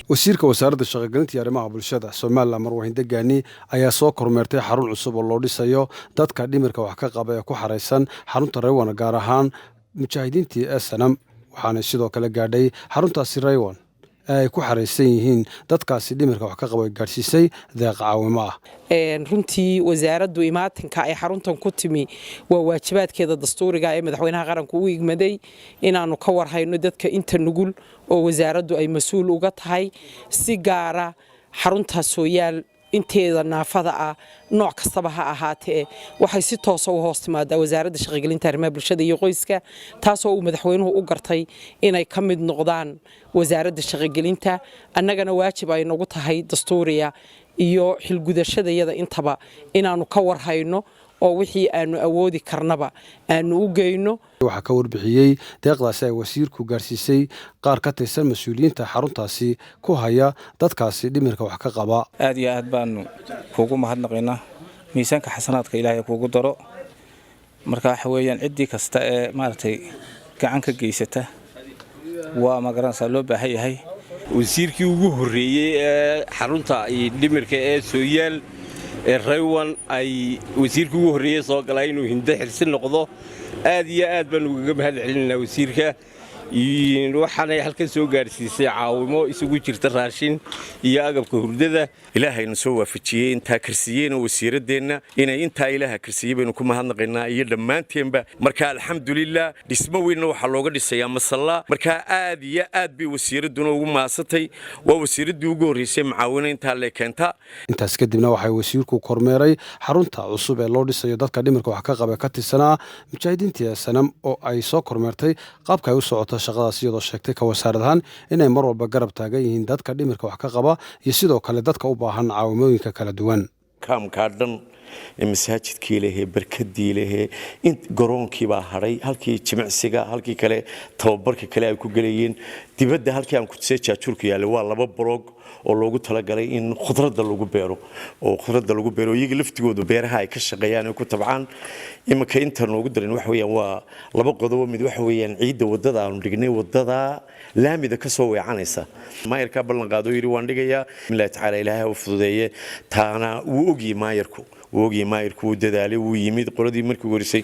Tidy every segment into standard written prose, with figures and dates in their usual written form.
wasiirka wasaaradda shaqo-gelinta iyo arrimaha bulshada Soomaaliland Marwahin Degani ayaa soo kormeertay xarun cusub oo loo dhisayo dadka dhimirka wax ka qaba ee ku xareysan xarunta Raywan gaar ahaan mujaahidiintii SNM waxaana sidoo kale gaadhay xaruntaasi Raywan ay ku xareysan yihiin dadkaasi dhimirka wax ka qaba gaarsiisay deeq caawimo ah runtii wasaaraddu imaatinka ay xaruntan ku timi waa waajibaadkeeda dastuuriga ee madaxweynaha qaranku u igmaday inaanu ka warhayno dadka inta nugul oo wasaaraddu ay mas'uul uga tahay si gaara xarunta Sooyaal inteeda naafada ah nooc kastaba ha ahaatee waxay si toos ah u hoos timaadaa wasaaradda shaqo-gelinta arrimaha bulshada iyo qoyska taasoo uu madaxweynuhu u gartay inay ka mid noqdaan wasaaradda shaqo-gelinta annagana waajib ay nagu tahay dastuuriga iyo xilgudashadayada intaba inaanu ka warhayno oo wixii aanu awoodi karnaba aanu u geyno waxa ka warbixiyay deeqdaasi ay wasiirku gaarsiisay qaar ka tirsan mas'uuliyiinta xaruntaasi ku haya dadkaasi dhimirka wax ka qaba aad iyo aad baan kuugu mahadnaqaynaa miisaanka xasanaadka Ilaahay kuugu daro marka waxa weeyaan cidii kasta ee maartay gacan ka geysata waa magaranaysa loo baahan yahay wasiirkii ugu horeeyay ee xarunta dhimirka ee Sooyaal Raywan ay wasiirkii ugu horeeyay soo galay inuu hinda xirsi noqdo aad iyo aad baan uga mahadcelinaa wasiirka waxaanay halka soo gaarsiisay caawimo isugu jirta raashin iyo agabka hurdada ilaahayna soo waafajiyay inta karsiyeena wasiiradeena inay inta ilaaha karsiyay baynu ku mahadnaqaynaa iyo dhamaanteenba marka alxamdulillah dhismo weyn waxa looga dhisayaa masalla marka aad iyo aad bay wasiiraduna ugu maasatay waa wasiiradii ugu horeysay macaawinaynta la keenta intaas kadibna waxay wasiirku kormeeray xarunta cusub ee loo dhisayo dadka dhimirka wax ka qaba ka tirsanaa mujaahidiintii SNM oo ay soo kormeertay qaabka ay u socoto shaqadaas iyadoo sheegtay ka wasaaradahan inay mar walba garab taagan yihiin dadka dhimirka wax ka qaba iyo sidoo kale dadka u baahan caawimooyinka kala duwan kaamka dhan masaajidkii leeyahay barkadii leeyahay in garoonkii baa haray halkii jimicsiga halkii kale tababarka kale ay ku galayeen dibadda halkii aan ku tusay jaajurka yaale waa laba blog oo loogu talagalay in khudradda lagu beero iyaga laftigoodu beeraha ay ka shaqeeyaan oo ku tabcaan imaka inta noogu darin wax weeyaan waa laba qodob mid wax weeyaan ciidda wadada aanu dhignay wadada laamida ka soo weecanaysa maayarka ballan qaado yiri waan dhigayaa ilaahay taala ilaahay u fududeeyay taana uu ogi maayarku dadaalay uu yimid qoladii markii horeysay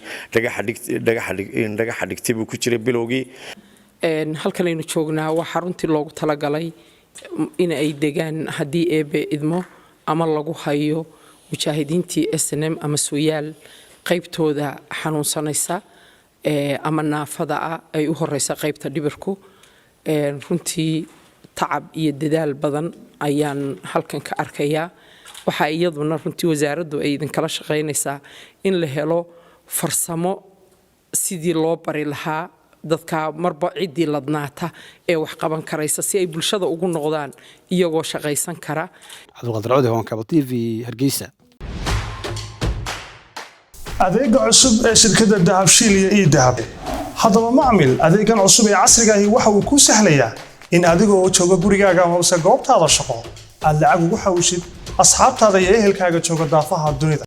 dhagaxa dhigtay buu ku jiray bilowgii halkan aynu joognaa waa xaruntii loogu talagalay in ay degaan haddii eebe idmo ama lagu hayo mujaahidiintii SNM ama Sooyaal qaybtooda xanuunsanaysa ama naafada ah ay u horeysa qaybta dhibirku runtii tacab iyo dadaal badan ayaan halkan ka arkayaa waxa iyaduna runtii wasaaraddu ay idin kala shaqeynaysaa in la helo farsamo sidii loo bari lahaa dadka marba cidii ladnaata ee wax qaban karaysa si ay bulshada ugu noqdaan iyagoo shaqaysan kara Cabdulqaadir Cawdi Hawaan TV Hargeysa adeega cusub ee shirkadda Dahabshiil iyo Idahab haddaba macmil adeegan cusub ee casriga ah waxa uu ku sahlayaa in adigoo jooga gurigaaga ama goobtaada shaqo aad lacag ugu xawishid asxaabtaada iyo ehelkaaga jooga daafaha dunida